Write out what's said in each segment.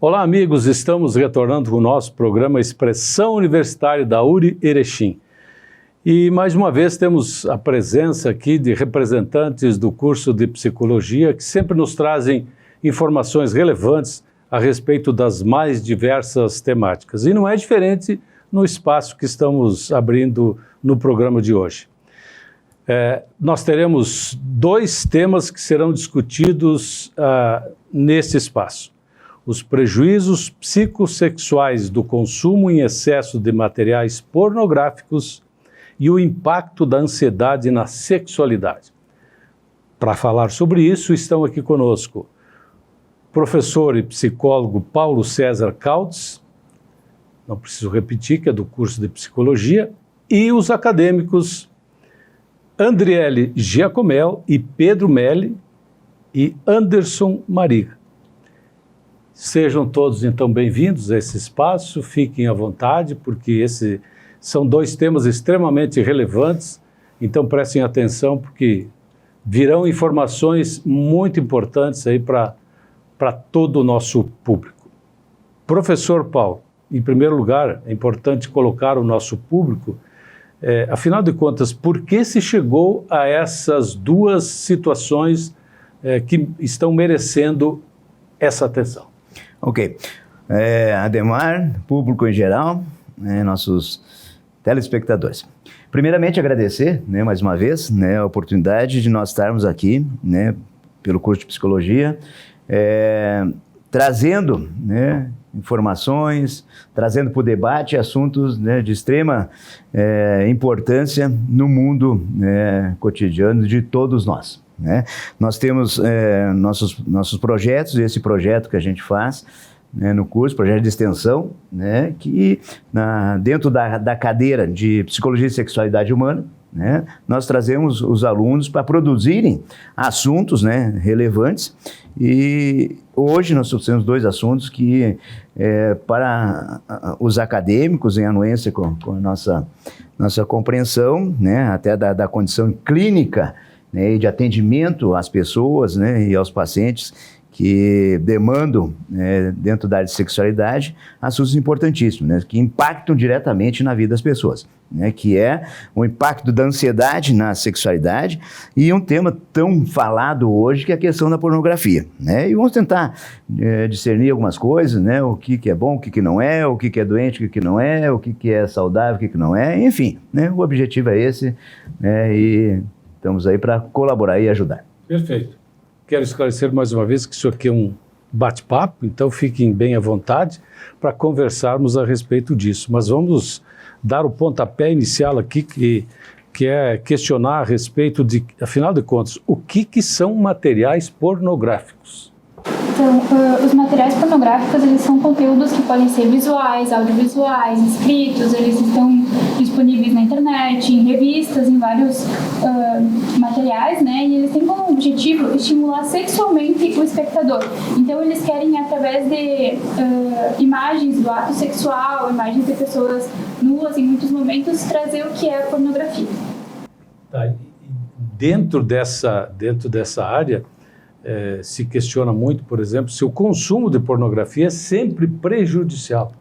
Olá, amigos, estamos retornando com o nosso programa Expressão Universitária da URI Erechim. E, mais uma vez, temos a presença aqui de representantes do curso de Psicologia que sempre nos trazem informações relevantes a respeito das mais diversas temáticas. E não é diferente no espaço que estamos abrindo no programa de hoje. Nós teremos dois temas que serão discutidos nesse espaço. Os prejuízos psicossexuais do consumo em excesso de materiais pornográficos e o impacto da ansiedade na sexualidade. Para falar sobre isso, estão aqui conosco o professor e psicólogo Paulo César Cautes, não preciso repetir, que é do curso de Psicologia, e os acadêmicos Andriele Giacomel e Pedro Melli e Anderson Mariga. Sejam todos, então, bem-vindos a esse espaço, fiquem à vontade, porque esses são dois temas extremamente relevantes, então prestem atenção, porque virão informações muito importantes aí para todo o nosso público. Professor Paulo, em primeiro lugar, é importante colocar o nosso público, afinal de contas, por que se chegou a essas duas situações que estão merecendo essa atenção? Ok. Ademar, público em geral, nossos telespectadores. Primeiramente, agradecer, mais uma vez, a oportunidade de nós estarmos aqui, pelo curso de Psicologia, trazendo informações, trazendo para o debate assuntos de extrema importância no mundo cotidiano de todos nós. Nós temos nossos projetos, e esse projeto que a gente faz no curso, projeto de extensão, que dentro da cadeira de Psicologia e Sexualidade Humana, nós trazemos os alunos para produzirem assuntos relevantes, e hoje nós trouxemos dois assuntos que para os acadêmicos, em anuência com a nossa compreensão, até da condição clínica e de atendimento às pessoas e aos pacientes que demandam, dentro da área de sexualidade, assuntos importantíssimos, que impactam diretamente na vida das pessoas, que é o impacto da ansiedade na sexualidade e um tema tão falado hoje que é a questão da pornografia. E vamos tentar discernir algumas coisas, o que é bom, o que não é, o que é doente, o que não é, o que é saudável, o que não é, enfim, o objetivo é esse, e estamos aí para colaborar e ajudar. Perfeito. Quero esclarecer mais uma vez que isso aqui é um bate-papo, então fiquem bem à vontade para conversarmos a respeito disso. Mas vamos dar o pontapé inicial aqui, que é questionar a respeito de, afinal de contas, o que são materiais pornográficos? Então, os materiais pornográficos, eles são conteúdos que podem ser visuais, audiovisuais, escritos, eles estão disponíveis na internet, em revistas, em vários materiais, e eles têm como objetivo estimular sexualmente o espectador. Então, eles querem, através de imagens do ato sexual, imagens de pessoas nuas, em muitos momentos, trazer o que é a pornografia. Tá. Dentro dessa área, se questiona muito, por exemplo, se o consumo de pornografia é sempre prejudicial.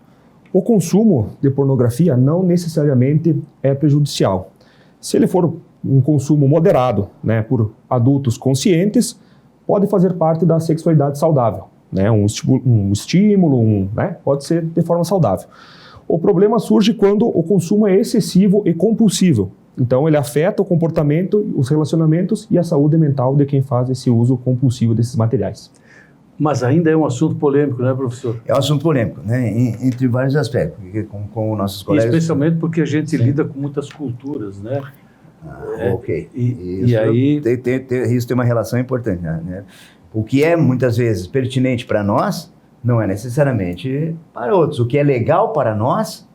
O consumo de pornografia não necessariamente é prejudicial. Se ele for um consumo moderado, por adultos conscientes, pode fazer parte da sexualidade saudável. Um estímulo, pode ser de forma saudável. O problema surge quando o consumo é excessivo e compulsivo. Então, ele afeta o comportamento, os relacionamentos e a saúde mental de quem faz esse uso compulsivo desses materiais. Mas ainda é um assunto polêmico, não é, professor? É um assunto polêmico, entre vários aspectos, com nossos colegas. Especialmente porque a gente lida com muitas culturas, Ok. Isso tem uma relação importante, O que é, muitas vezes, pertinente para nós, não é necessariamente para outros. O que é legal para nós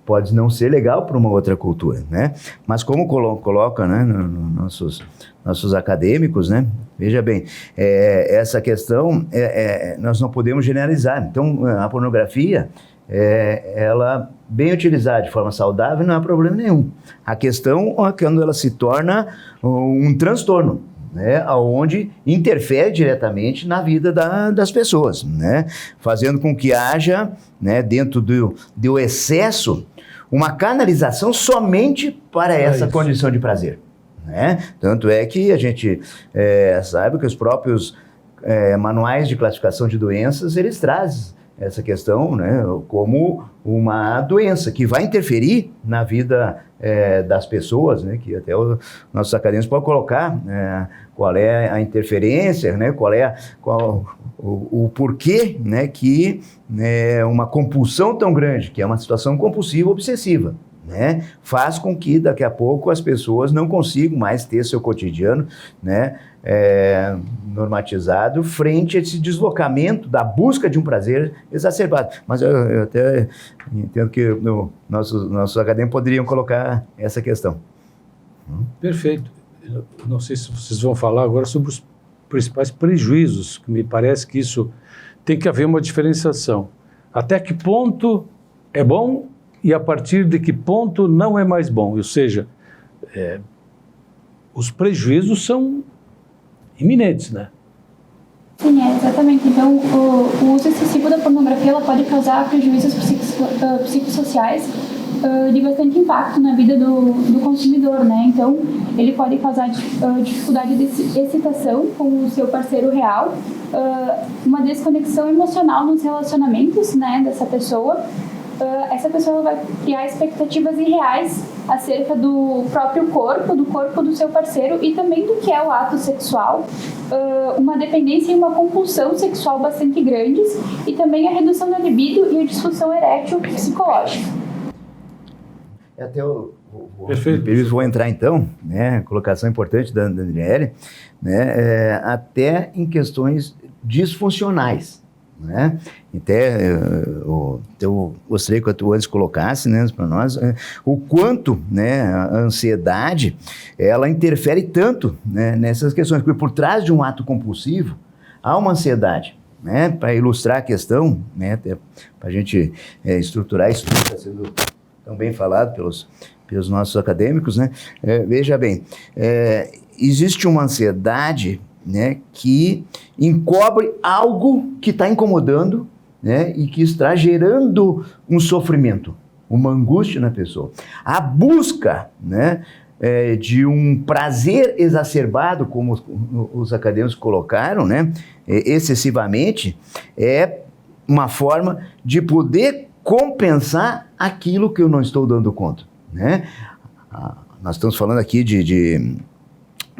pode não ser legal para uma outra cultura, Mas como coloca, nossos acadêmicos, veja bem, essa questão nós não podemos generalizar. Então, a pornografia, ela bem utilizada de forma saudável não há problema nenhum. A questão é quando ela se torna um transtorno, né, onde interfere diretamente na vida das pessoas, né, fazendo com que haja, né, dentro do excesso, uma canalização somente para essa condição de prazer. Né? Tanto é que a gente sabe que os próprios manuais de classificação de doenças, eles trazem essa questão, né, como uma doença que vai interferir na vida das pessoas, né, que até os nossos acadêmicos podem colocar qual é a interferência, né, qual o porquê, né, que uma compulsão tão grande, que é uma situação compulsiva obsessiva, né, faz com que daqui a pouco as pessoas não consigam mais ter seu cotidiano, né, normatizado frente a esse deslocamento da busca de um prazer exacerbado. Mas eu até entendo que nossos acadêmicos poderiam colocar essa questão. Perfeito. Eu não sei se vocês vão falar agora sobre os principais prejuízos, que me parece que isso tem que haver uma diferenciação. Até que ponto é bom e a partir de que ponto não é mais bom? Ou seja, os prejuízos são iminentes, né? Sim, exatamente. Então, o uso excessivo da pornografia ela pode causar prejuízos psicossociais de bastante impacto na vida do consumidor, né? Então, ele pode causar dificuldade de excitação com o seu parceiro real, uma desconexão emocional nos relacionamentos, né, dessa pessoa. Essa pessoa vai criar expectativas irreais acerca do próprio corpo, do corpo do seu parceiro e também do que é o ato sexual, uma dependência e uma compulsão sexual bastante grandes e também a redução da libido e a disfunção erétil psicológica. Até Perfeito. Vou entrar então, né, colocação importante da Daniele, né, até em questões disfuncionais. Né? Até eu gostaria que tu antes colocasse, né, para nós o quanto, né, a ansiedade ela interfere tanto, né, nessas questões, porque por trás de um ato compulsivo há uma ansiedade, né, para ilustrar a questão, né, para a gente estruturar isso que está sendo tão bem falado pelos nossos acadêmicos, né, veja bem, existe uma ansiedade, né, que encobre algo que está incomodando, né, e que está gerando um sofrimento, uma angústia na pessoa. A busca, né, de um prazer exacerbado, como os acadêmicos colocaram, né, excessivamente, é uma forma de poder compensar aquilo que eu não estou dando conta. Né? Nós estamos falando aqui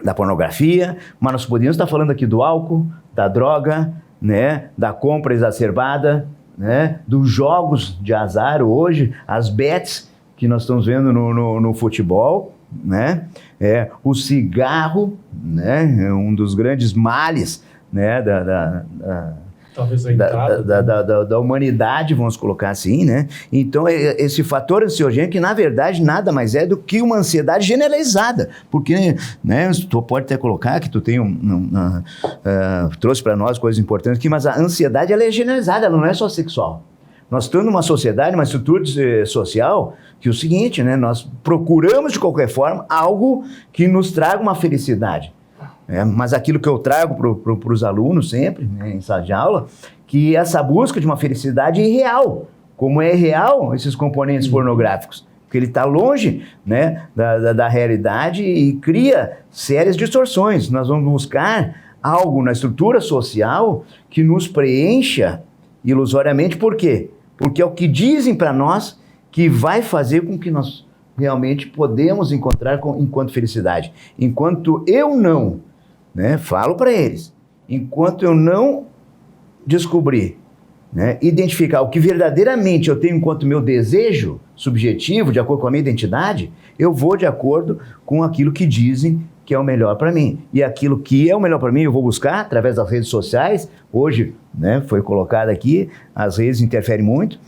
da pornografia, mas nós podíamos estar falando aqui do álcool, da droga, né, da compra exacerbada, né, dos jogos de azar hoje, as bets que nós estamos vendo no futebol, né, o cigarro, né, um dos grandes males, né, talvez a entrada da humanidade, vamos colocar assim, né? Então, esse fator ansiogênico, que na verdade nada mais é do que uma ansiedade generalizada, porque, né, tu pode até colocar que tu tem trouxe para nós coisas importantes aqui, mas a ansiedade ela é generalizada, ela não é só sexual. Nós estamos numa sociedade, uma estrutura social, que é o seguinte, né? Nós procuramos de qualquer forma algo que nos traga uma felicidade. Mas aquilo que eu trago para os alunos sempre, né, em sala de aula, que essa busca de uma felicidade é irreal. Como é irreal esses componentes pornográficos? Porque ele está longe, né, da realidade e cria sérias distorções. Nós vamos buscar algo na estrutura social que nos preencha ilusoriamente. Por quê? Porque é o que dizem para nós que vai fazer com que nós realmente podemos encontrar enquanto felicidade. Enquanto eu não... Né, falo para eles, enquanto eu não descobrir, né, identificar o que verdadeiramente eu tenho enquanto meu desejo subjetivo, de acordo com a minha identidade, eu vou de acordo com aquilo que dizem que é o melhor para mim. E aquilo que é o melhor para mim eu vou buscar através das redes sociais. Hoje, né, foi colocado aqui, as redes interferem muito,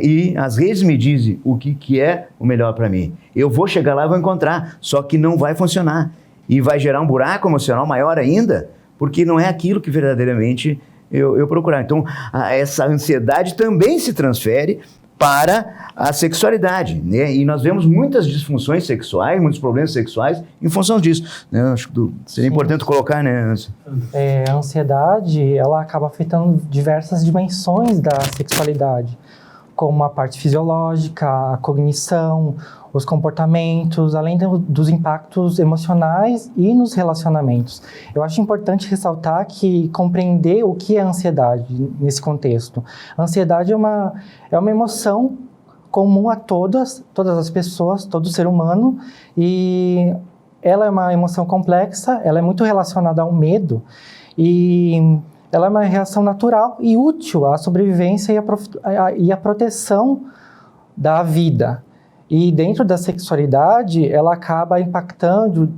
e as redes me dizem o que é o melhor para mim. Eu vou chegar lá e vou encontrar, só que não vai funcionar. E vai gerar um buraco emocional maior ainda, porque não é aquilo que verdadeiramente eu procurar. Então, essa ansiedade também se transfere para a sexualidade, né? E nós vemos muitas disfunções sexuais, muitos problemas sexuais em função disso, né? Acho que seria importante colocar, né? A ansiedade, ela acaba afetando diversas dimensões da sexualidade, como a parte fisiológica, a cognição, os comportamentos, além dos impactos emocionais e nos relacionamentos. Eu acho importante ressaltar que compreender o que é ansiedade nesse contexto. A ansiedade é uma emoção comum a todas as pessoas, todo ser humano, e ela é uma emoção complexa, ela é muito relacionada ao medo, e ela é uma reação natural e útil à sobrevivência e à proteção da vida. E dentro da sexualidade, ela acaba impactando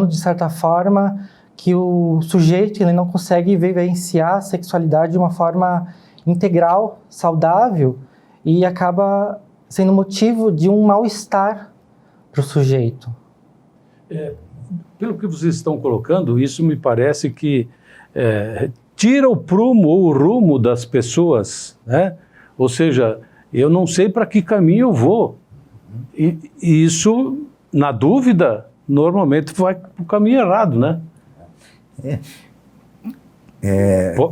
de certa forma que o sujeito ele não consegue vivenciar a sexualidade de uma forma integral, saudável, e acaba sendo motivo de um mal-estar para o sujeito. Pelo que vocês estão colocando, isso me parece que tira o prumo ou o rumo das pessoas, né? Ou seja, eu não sei para que caminho eu vou. E isso, na dúvida, normalmente vai para o caminho errado, né?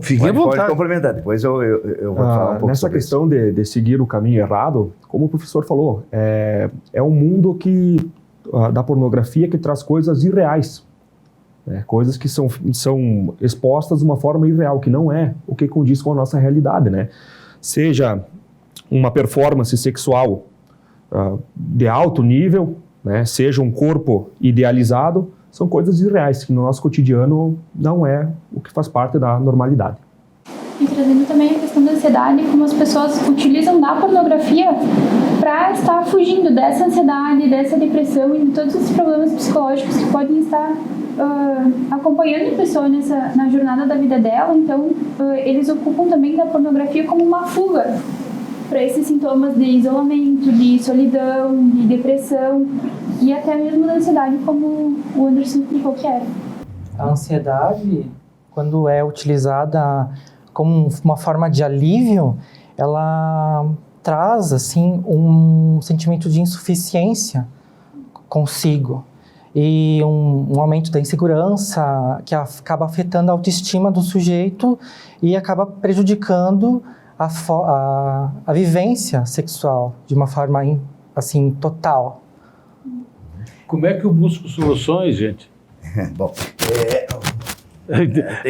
Fique à vontade. Pode complementar, depois eu vou falar um pouco nessa sobre questão de seguir o caminho errado, como o professor falou, é um mundo da pornografia que traz coisas irreais, né? Coisas que são expostas de uma forma irreal, que não é o que condiz com a nossa realidade, né? Seja uma performance sexual de alto nível, né? Seja um corpo idealizado, são coisas irreais, que no nosso cotidiano não é o que faz parte da normalidade. E trazendo também a questão da ansiedade, como as pessoas utilizam da pornografia para estar fugindo dessa ansiedade, dessa depressão e de todos esses problemas psicológicos que podem estar acompanhando a pessoa na jornada da vida dela. Então, eles ocupam também da pornografia como uma fuga para esses sintomas de isolamento, de solidão, de depressão e até mesmo da ansiedade, como o Anderson explicou que era. A ansiedade, quando é utilizada como uma forma de alívio, ela traz assim um sentimento de insuficiência consigo e um aumento da insegurança que acaba afetando a autoestima do sujeito e acaba prejudicando a vivência sexual de uma forma assim total. Como é que eu busco soluções, gente? Bom,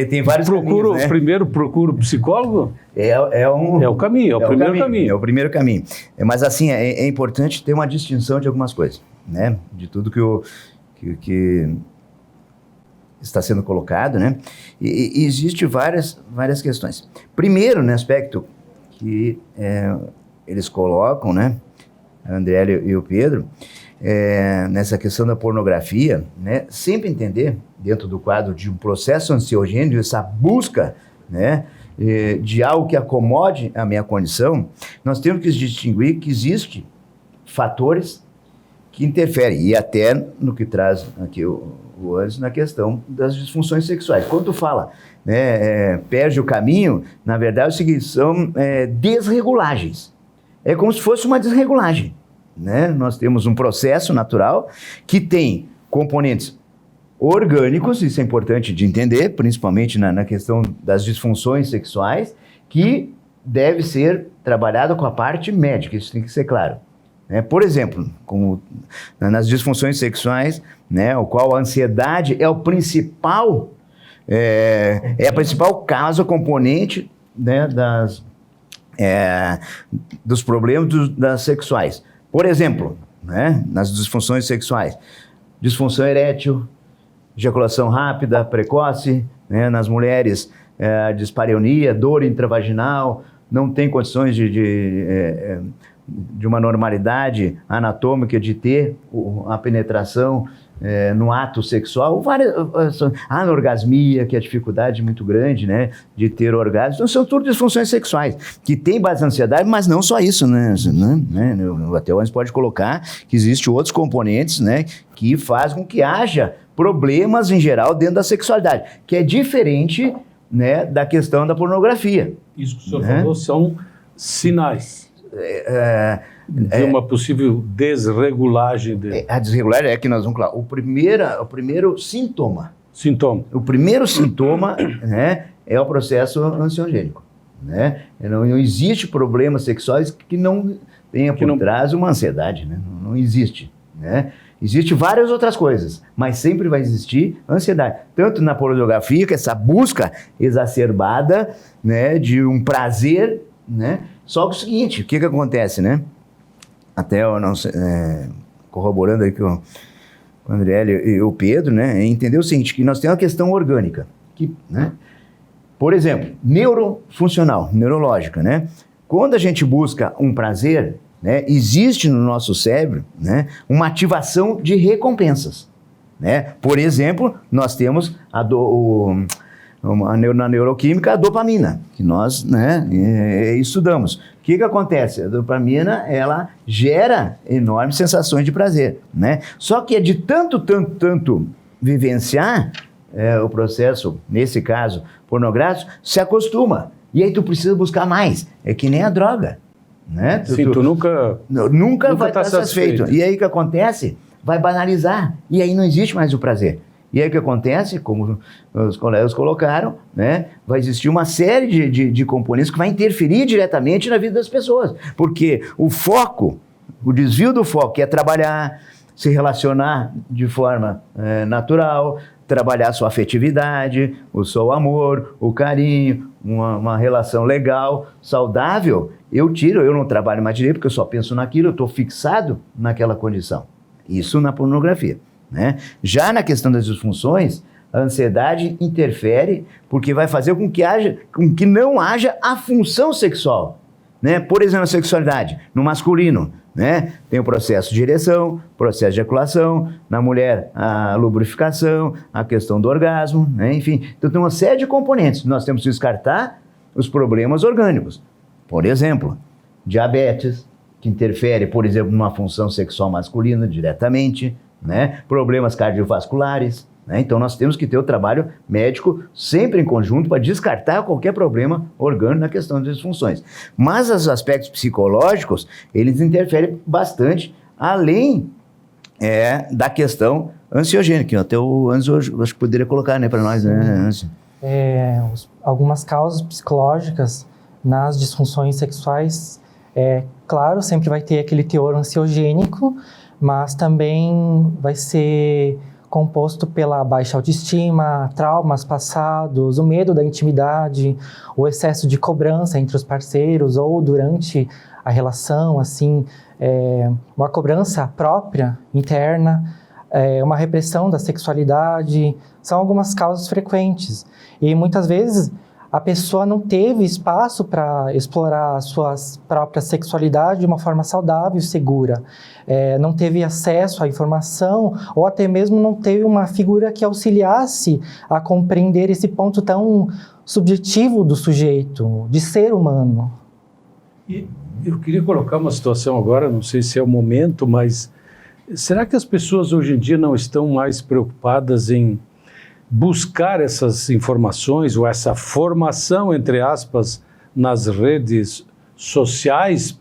tem vários caminhos, né? Primeiro procuro psicólogo? É o caminho, é o primeiro caminho. É o primeiro caminho. Mas assim, é importante ter uma distinção de algumas coisas, né? De tudo que está sendo colocado, né? E existe várias questões. Primeiro, no aspecto que eles colocam, né? A Andréa e o Pedro, nessa questão da pornografia, né? Sempre entender, dentro do quadro de um processo ansiogênico, essa busca, né? De algo que acomode a minha condição, nós temos que distinguir que existem fatores que interferem, e até no que traz aqui o Anderson, na questão das disfunções sexuais. Quando tu fala, né, perde o caminho, na verdade é o seguinte, são desregulagens. É como se fosse uma desregulagem, né? Nós temos um processo natural que tem componentes orgânicos, isso é importante de entender, principalmente na questão das disfunções sexuais, que deve ser trabalhado com a parte médica, isso tem que ser claro. Por exemplo, como nas disfunções sexuais, né, o qual a ansiedade é o principal, a principal causa, componente, né, dos problemas das sexuais. Por exemplo, né, nas disfunções sexuais, disfunção erétil, ejaculação rápida, precoce, né, nas mulheres, dispareunia, dor intravaginal, não tem condições de uma normalidade anatômica de ter a penetração no ato sexual, a anorgasmia, que é a dificuldade muito grande, né, de ter orgasmo. Então, são tudo disfunções sexuais, que tem base na ansiedade, mas não só isso, né? Até o Anderson pode colocar que existem outros componentes, né, que fazem com que haja problemas em geral dentro da sexualidade, que é diferente, né, da questão da pornografia. Isso que o senhor falou são sinais. de uma possível desregulagem dele. A desregulagem é que nós vamos falar. O primeiro sintoma. Sintoma. O primeiro sintoma, né, é o processo ansiogênico. Né? Não existe problemas sexuais que não tenha por trás uma ansiedade. Né? Não existe. Né? Existem várias outras coisas, mas sempre vai existir ansiedade. Tanto na pornografia, que essa busca exacerbada, né, de um prazer, né? Só que o seguinte, o que acontece, né? Até eu não sei, corroborando aí com o André e o Pedro, né? É entender o seguinte, que nós temos uma questão orgânica, que, né? Por exemplo, neurofuncional, neurológica, né? Quando a gente busca um prazer, né, existe no nosso cérebro, né, uma ativação de recompensas. Né? Por exemplo, nós temos na neuroquímica a dopamina, que nós, né, estudamos. O que acontece? A dopamina, ela gera enormes sensações de prazer. Né? Só que é de tanto vivenciar o processo, nesse caso, pornográfico, se acostuma. E aí tu precisa buscar mais. É que nem a droga. Né? Sim, tu nunca vai estar satisfeito. E aí o que acontece? Vai banalizar. E aí não existe mais o prazer. E aí o que acontece? Como os colegas colocaram, né? Vai existir uma série de componentes que vai interferir diretamente na vida das pessoas. Porque o foco, o desvio do foco, que é trabalhar, se relacionar de forma natural, trabalhar sua afetividade, o seu amor, o carinho, uma relação legal, saudável, eu não trabalho mais direito porque eu só penso naquilo, eu estou fixado naquela condição. Isso na pornografia. Né? Já na questão das disfunções, a ansiedade interfere porque vai fazer com que não haja a função sexual. Né? Por exemplo, a sexualidade, no masculino, né? Tem o processo de ereção, processo de ejaculação, na mulher a lubrificação, a questão do orgasmo, né? Enfim, então tem uma série de componentes. Nós temos que descartar os problemas orgânicos. Por exemplo, diabetes, que interfere, por exemplo, numa função sexual masculina diretamente, né? Problemas cardiovasculares. Né? Então nós temos que ter o trabalho médico sempre em conjunto para descartar qualquer problema orgânico na questão das disfunções. Mas os aspectos psicológicos, eles interferem bastante, além da questão ansiogênica. Até o Anzo, acho que poderia colocar, né, para nós, né, Anzo? Algumas causas psicológicas nas disfunções sexuais, claro, sempre vai ter aquele teor ansiogênico, mas também vai ser composto pela baixa autoestima, traumas passados, o medo da intimidade, o excesso de cobrança entre os parceiros ou durante a relação, assim, uma cobrança própria, interna, uma repressão da sexualidade, são algumas causas frequentes. E muitas vezes a pessoa não teve espaço para explorar a sua própria sexualidade de uma forma saudável e segura. Não teve acesso à informação ou até mesmo não teve uma figura que auxiliasse a compreender esse ponto tão subjetivo do sujeito, de ser humano. E eu queria colocar uma situação agora, não sei se é o momento, mas será que as pessoas hoje em dia não estão mais preocupadas em buscar essas informações ou essa formação, entre aspas, nas redes sociais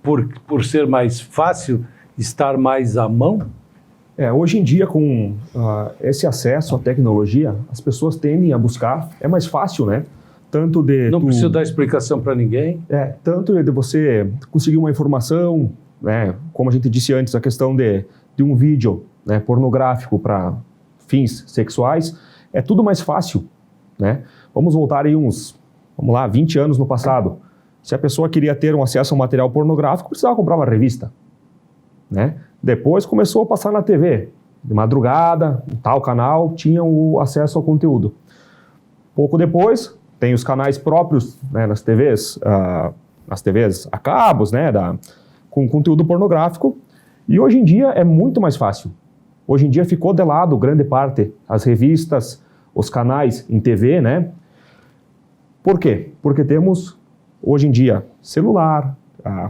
por ser mais fácil, estar mais à mão? Hoje em dia, com esse acesso à tecnologia, as pessoas tendem a buscar, é mais fácil, né? Não precisa dar explicação para ninguém. Tanto de você conseguir uma informação, né? Como a gente disse antes, a questão de um vídeo, né, pornográfico para fins sexuais, é tudo mais fácil, né? Vamos voltar aí 20 anos no passado. Se a pessoa queria ter um acesso a um material pornográfico, precisava comprar uma revista, né? Depois começou a passar na TV, de madrugada, em tal canal, tinha o acesso ao conteúdo. Pouco depois, tem os canais próprios, né, nas TVs a cabos, né, com conteúdo pornográfico, e hoje em dia é muito mais fácil. Hoje em dia ficou de lado grande parte as revistas, os canais em TV, né? Por quê? Porque temos, hoje em dia, celular,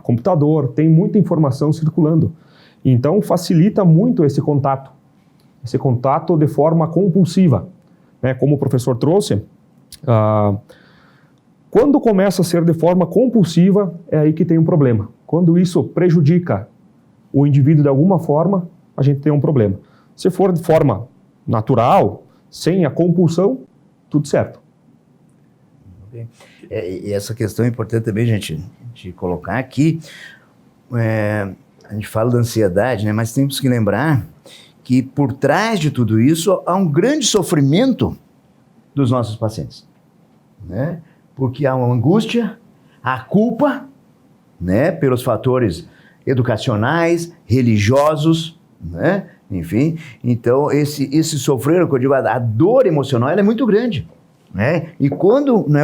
computador, tem muita informação circulando. Então, facilita muito esse contato de forma compulsiva. Né? Como o professor trouxe, quando começa a ser de forma compulsiva, é aí que tem um problema. Quando isso prejudica o indivíduo de alguma forma, a gente tem um problema. Se for de forma natural, sem a compulsão, tudo certo. E essa questão é importante também, gente, de colocar aqui. A gente fala da ansiedade, né? Mas temos que lembrar que por trás de tudo isso há um grande sofrimento dos nossos pacientes, né? Porque há uma angústia, há culpa, né? Pelos fatores educacionais, religiosos, né? Enfim, então esse sofrer, que eu digo, a dor emocional, ela é muito grande, né? E quando, né,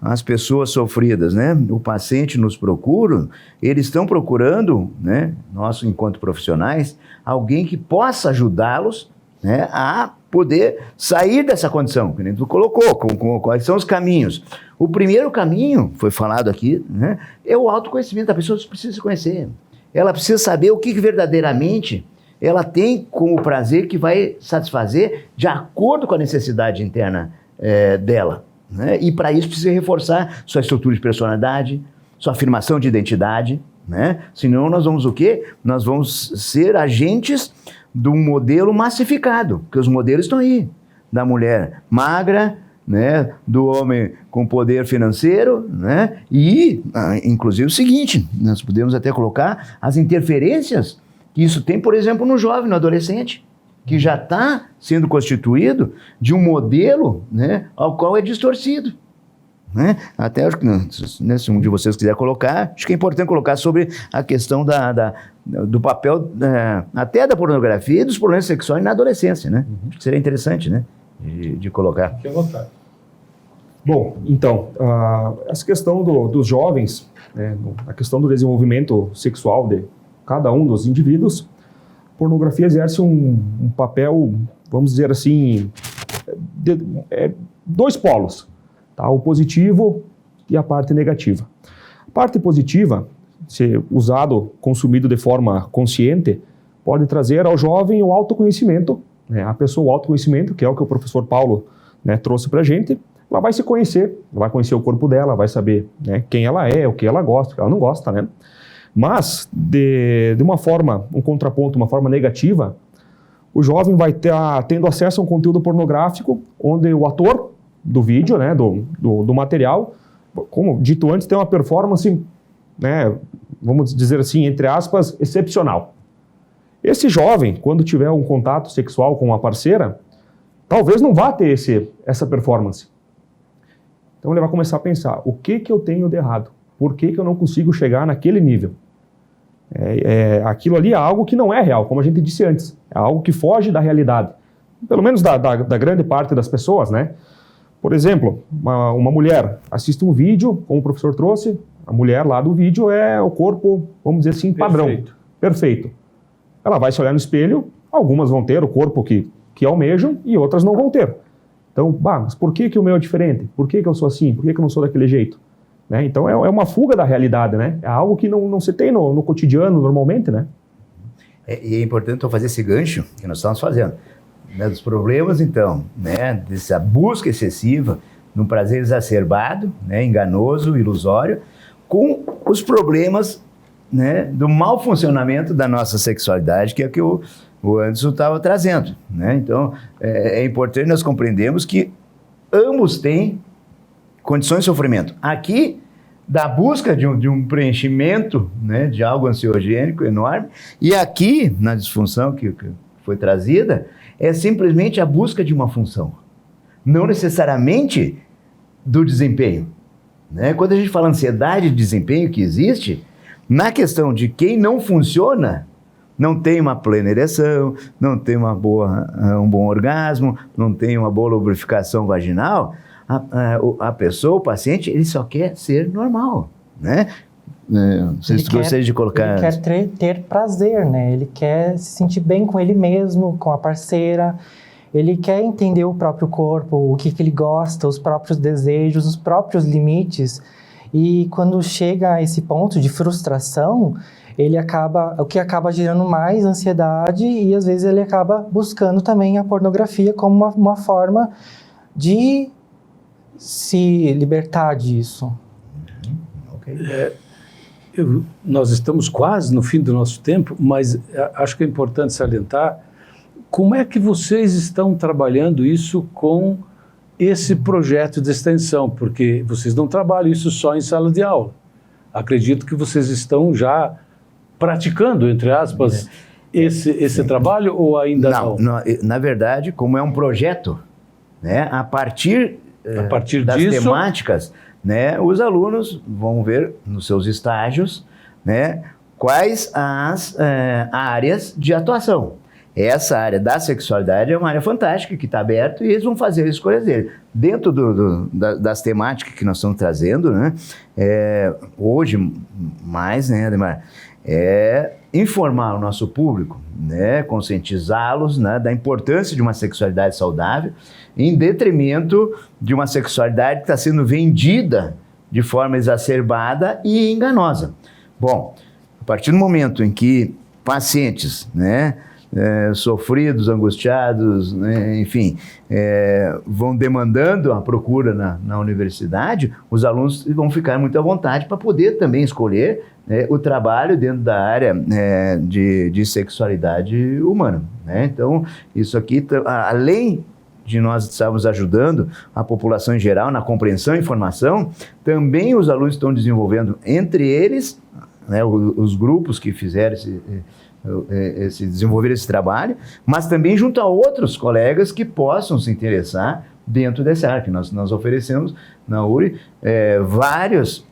as pessoas sofridas, né, o paciente nos procuram, eles estão procurando, né, nós enquanto profissionais, alguém que possa ajudá-los, né, a poder sair dessa condição, que nem tu colocou, quais são os caminhos. O primeiro caminho, foi falado aqui, né, é o autoconhecimento. A pessoa precisa se conhecer, ela precisa saber o que verdadeiramente ela tem como prazer que vai satisfazer de acordo com a necessidade interna dela, né? E para isso precisa reforçar sua estrutura de personalidade, sua afirmação de identidade, né? Senão nós vamos o quê? Nós vamos ser agentes de um modelo massificado, porque os modelos estão aí, da mulher magra, né? Do homem com poder financeiro, né? E, inclusive, o seguinte, nós podemos até colocar as interferências que isso tem, por exemplo, no jovem, no adolescente, que já está sendo constituído de um modelo, né, ao qual é distorcido, né? Até acho que, né, se um de vocês quiser colocar, acho que é importante colocar sobre a questão do papel até da pornografia e dos problemas sexuais na adolescência, né? Acho que seria interessante, né, de colocar. Fique à vontade. Bom, então, essa questão dos jovens, né, a questão do desenvolvimento sexual de cada um dos indivíduos, a pornografia exerce um papel, vamos dizer assim, dois polos, tá? O positivo e a parte negativa. A parte positiva, se usado, consumido de forma consciente, pode trazer ao jovem o autoconhecimento, né? A pessoa, o autoconhecimento, que é o que o professor Paulo, né, trouxe para a gente, ela vai se conhecer, ela vai conhecer o corpo dela, vai saber, né, quem ela é, o que ela gosta, o que ela não gosta, né? Mas, de uma forma, um contraponto, uma forma negativa, o jovem vai tendo acesso a um conteúdo pornográfico, onde o ator do vídeo, né, do material, como dito antes, tem uma performance, né, vamos dizer assim, entre aspas, excepcional. Esse jovem, quando tiver um contato sexual com uma parceira, talvez não vá ter essa performance. Então ele vai começar a pensar, o que eu tenho de errado? Por que eu não consigo chegar naquele nível? Aquilo ali é algo que não é real, como a gente disse antes. É algo que foge da realidade. Pelo menos da grande parte das pessoas, né? Por exemplo, uma mulher assiste um vídeo, como o professor trouxe, a mulher lá do vídeo é o corpo, vamos dizer assim, padrão. Perfeito. Ela vai se olhar no espelho, algumas vão ter o corpo que almejam e outras não vão ter. Então, mas por que o meu é diferente? Por que eu sou assim? Por que eu não sou daquele jeito? Né? Então é uma fuga da realidade, né? É algo que não se tem no cotidiano normalmente, né? E é importante então fazer esse gancho que nós estamos fazendo, né, dos problemas, então, né, dessa busca excessiva, num prazer exacerbado, né, enganoso, ilusório, com os problemas, né, do mau funcionamento da nossa sexualidade, que é o que o Anderson estava trazendo, né? Então é importante nós compreendermos que ambos têm condições de sofrimento. Aqui, da busca de um preenchimento, né, de algo ansiogênico enorme, e aqui, na disfunção que foi trazida, é simplesmente a busca de uma função, não necessariamente do desempenho, né? Quando a gente fala ansiedade de desempenho que existe, na questão de quem não funciona, não tem uma plena ereção, não tem um bom orgasmo, não tem uma boa lubrificação vaginal, a pessoa, o paciente, ele só quer ser normal, né? Vocês gostariam de colocar... Ele quer ter prazer, né? Ele quer se sentir bem com ele mesmo, com a parceira. Ele quer entender o próprio corpo, o que ele gosta, os próprios desejos, os próprios limites. E quando chega a esse ponto de frustração, o que acaba gerando mais ansiedade e às vezes ele acaba buscando também a pornografia como uma forma de se libertar disso. Ok. nós estamos quase no fim do nosso tempo, mas acho que é importante salientar como é que vocês estão trabalhando isso com esse projeto de extensão, porque vocês não trabalham isso só em sala de aula. Acredito que vocês estão já praticando, entre aspas, esse trabalho ou ainda não? Na verdade, como é um projeto, né, a partir das disso, temáticas, né, os alunos vão ver nos seus estágios, né, quais as áreas de atuação. Essa área da sexualidade é uma área fantástica que está aberta e eles vão fazer as escolhas deles. Dentro das temáticas que nós estamos trazendo, né, hoje mais, né, Ademar, informar o nosso público, né, conscientizá-los, né, da importância de uma sexualidade saudável, em detrimento de uma sexualidade que está sendo vendida de forma exacerbada e enganosa. Bom, a partir do momento em que pacientes, né, sofridos, angustiados, né, enfim, vão demandando a procura na universidade, os alunos vão ficar muito à vontade para poder também escolher o trabalho dentro da área de sexualidade humana, né? Então, isso aqui, além de nós estarmos ajudando a população em geral na compreensão e informação, também os alunos estão desenvolvendo entre eles, né, os grupos que fizeram desenvolver esse trabalho, mas também junto a outros colegas que possam se interessar dentro dessa área, que nós oferecemos na URI várias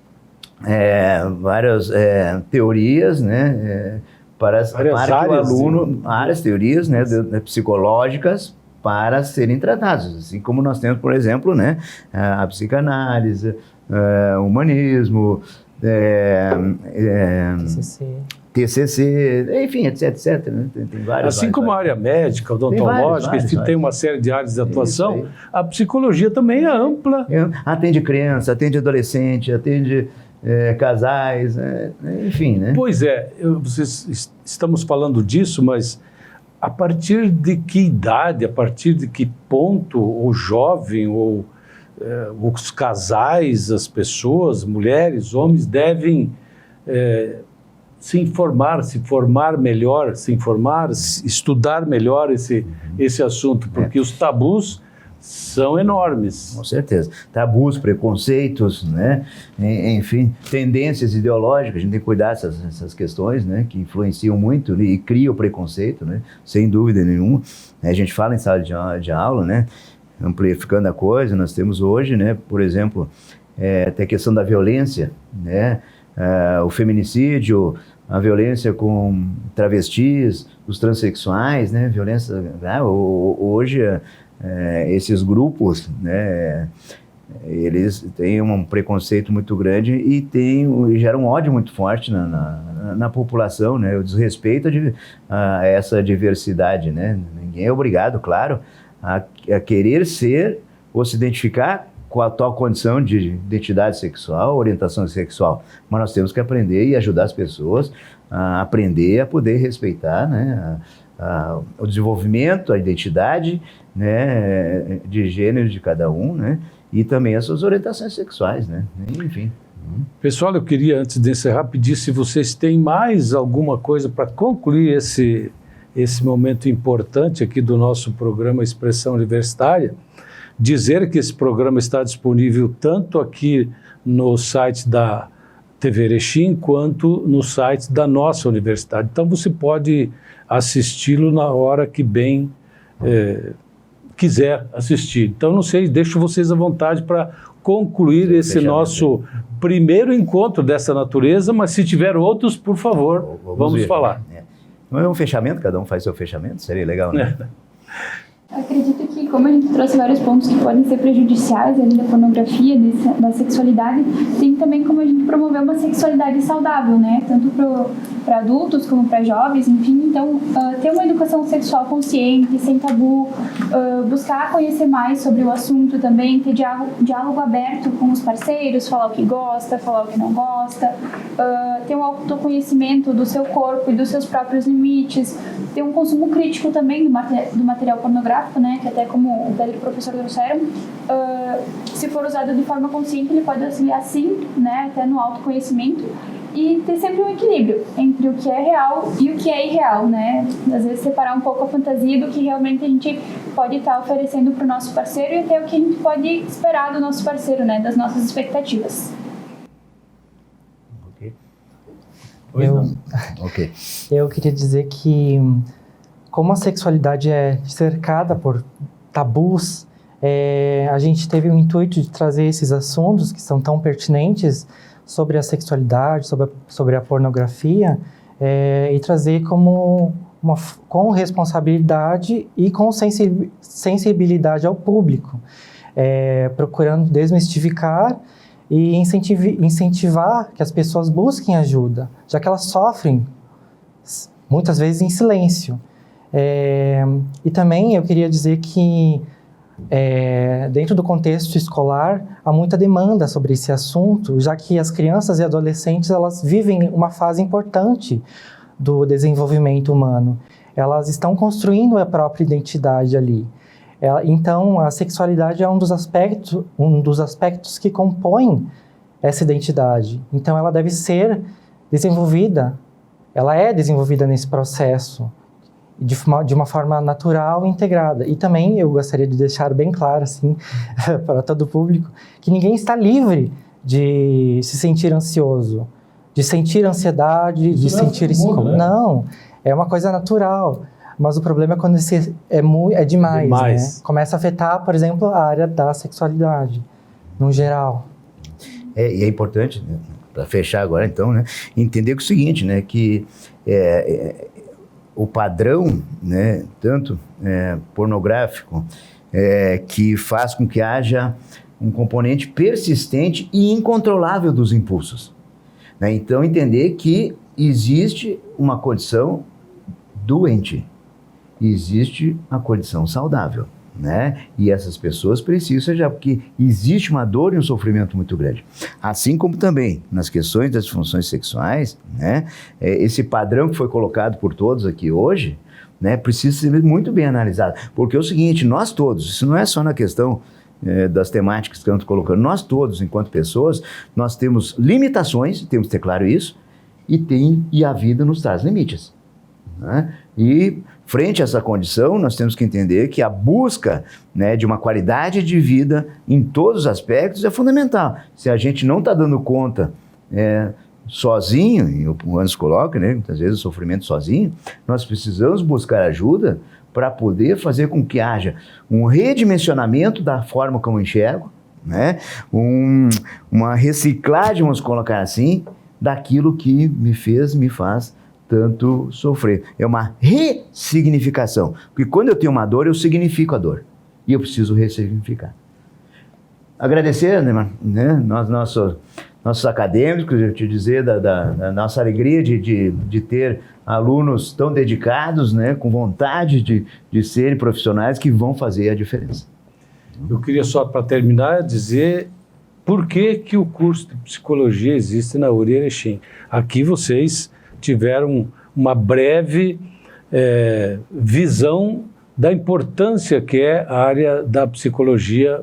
teorias, né, para que o aluno, várias teorias, né, psicológicas para serem tratados, assim como nós temos, por exemplo, né, a psicanálise, o humanismo, TCC, enfim, etc. Né? Tem vários. Assim como a área médica, odontológica, tem uma série de áreas de atuação, a psicologia também é ampla. Atende criança, atende adolescente, atende casais, enfim, né? Pois estamos falando disso, mas a partir de que idade, a partir de que ponto o jovem ou os casais, as pessoas, mulheres, homens, devem se informar, se formar melhor, estudar melhor esse assunto, porque os tabus são enormes. Com certeza. Tabus, preconceitos, né? Enfim, tendências ideológicas, a gente tem que cuidar dessas questões, né? Que influenciam muito e criam o preconceito, né? Sem dúvida nenhuma. A gente fala em sala de aula, né? Amplificando a coisa, nós temos hoje, né? Por exemplo, até a questão da violência, né? O feminicídio, a violência com travestis, os transexuais, né? Violência, hoje esses grupos, né? Eles têm um preconceito muito grande e geram um ódio muito forte na população, né? O desrespeito a essa diversidade, né? Ninguém é obrigado, claro, a querer ser ou se identificar com a tal condição de identidade sexual, orientação sexual. Mas nós temos que aprender e ajudar as pessoas a aprender a poder respeitar, né, o desenvolvimento, a identidade, né, de gênero de cada um, né, e também as suas orientações sexuais, né, enfim. Pessoal, eu queria, antes de encerrar, pedir se vocês têm mais alguma coisa para concluir esse momento importante aqui do nosso programa Expressão Universitária. Dizer que esse programa está disponível tanto aqui no site da TV Erechim quanto no site da nossa universidade. Então você pode assisti-lo na hora que bem quiser assistir. Então não sei, deixo vocês à vontade para concluir esse nosso primeiro encontro dessa natureza, mas se tiver outros, por favor, vamos falar. Não é um fechamento? Cada um faz seu fechamento? Seria legal, né? Acredito que, como a gente trouxe vários pontos que podem ser prejudiciais ali da pornografia, da sexualidade, tem também como a gente promover uma sexualidade saudável, né? Tanto para adultos como para jovens, enfim. Então, ter uma educação sexual consciente, sem tabu, buscar conhecer mais sobre o assunto também, ter diálogo aberto com os parceiros, falar o que gosta, falar o que não gosta, ter um autoconhecimento do seu corpo e dos seus próprios limites, ter um consumo crítico também do material pornográfico, né, que até como o Pedro e o professor trouxeram, se for usado de forma consciente, ele pode auxiliar sim, né, até no autoconhecimento. e ter sempre um equilíbrio entre o que é real e o que é irreal, né? Às vezes separar um pouco a fantasia do que realmente a gente pode estar oferecendo para o nosso parceiro e até o que a gente pode esperar do nosso parceiro, né? Das nossas expectativas. Eu queria dizer que, como a sexualidade é cercada por tabus, a gente teve o intuito de trazer esses assuntos que são tão pertinentes sobre a sexualidade, sobre a pornografia, e trazer com responsabilidade e com sensibilidade ao público, procurando desmistificar e incentivar que as pessoas busquem ajuda, já que elas sofrem muitas vezes em silêncio. E também eu queria dizer que dentro do contexto escolar há muita demanda sobre esse assunto, já que as crianças e adolescentes elas vivem uma fase importante do desenvolvimento humano. Elas estão construindo a própria identidade ali. Então, a sexualidade é um dos aspectos que compõem essa identidade. Então, ela deve ser desenvolvida, ela é desenvolvida nesse processo, de uma forma natural e integrada. E também eu gostaria de deixar bem claro, assim, para todo o público, que ninguém está livre de se sentir ansioso, de sentir ansiedade, de sentir esse incômodo. Né? Não, é uma coisa natural. Mas o problema é quando é demais. Né? Começa a afetar, por exemplo, a área da sexualidade, no geral. E é importante, né, para fechar agora, então, né, entender que é o seguinte, né, que o padrão, né, tanto pornográfico, que faz com que haja um componente persistente e incontrolável dos impulsos. Né? Então, entender que existe uma condição doente. Existe a condição saudável, né? E essas pessoas precisam já, porque existe uma dor e um sofrimento muito grande. Assim como também nas questões das disfunções sexuais, né? Esse padrão que foi colocado por todos aqui hoje, né? Precisa ser muito bem analisado. Porque é o seguinte, nós todos, isso não é só na questão das temáticas que estamos colocando, nós todos, enquanto pessoas, nós temos limitações, temos que ter claro isso, e a vida nos traz limites. Né? E frente a essa condição, nós temos que entender que a busca, né, de uma qualidade de vida em todos os aspectos é fundamental. Se a gente não está dando conta sozinho, e o Anderson coloca, né, muitas vezes o sofrimento sozinho, nós precisamos buscar ajuda para poder fazer com que haja um redimensionamento da forma como eu enxergo, né, uma reciclagem, vamos colocar assim, daquilo que me faz tanto sofrer. É uma ressignificação. Porque quando eu tenho uma dor, eu significo a dor. E eu preciso ressignificar. Agradecer, né, nossos acadêmicos, eu te dizer da nossa alegria de ter alunos tão dedicados, né, com vontade de serem profissionais que vão fazer a diferença. Eu queria só, para terminar, dizer por que o curso de psicologia existe na URI Erechim. Aqui vocês tiveram uma breve visão da importância que é a área da psicologia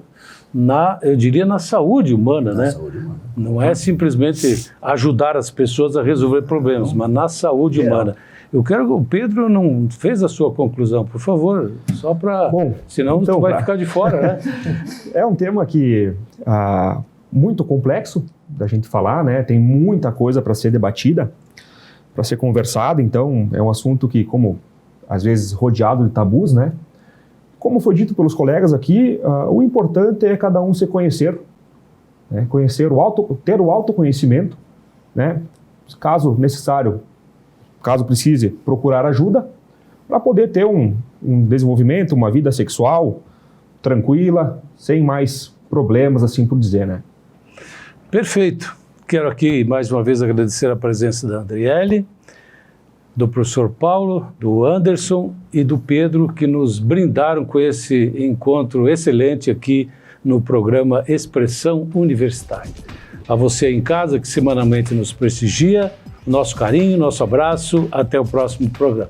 eu diria, na saúde humana, né? Saúde humana. Não é simplesmente ajudar as pessoas a resolver problemas, mas na saúde humana. Eu quero, o Pedro não fez a sua conclusão, por favor, só para... Senão então, tu vai ficar de fora, né? É um tema que muito complexo da gente falar, né? Tem muita coisa para ser debatida, para ser conversado, então é um assunto que, como às vezes rodeado de tabus, né? Como foi dito pelos colegas aqui, o importante é cada um se conhecer, né? Ter o autoconhecimento, né? Caso necessário, caso precise, procurar ajuda para poder ter um desenvolvimento, uma vida sexual tranquila, sem mais problemas, assim por dizer, né? Perfeito. Quero aqui mais uma vez agradecer a presença da Andriele, do professor Paulo, do Anderson e do Pedro, que nos brindaram com esse encontro excelente aqui no programa Expressão Universitária. A você em casa, que semanalmente nos prestigia, nosso carinho, nosso abraço, até o próximo programa.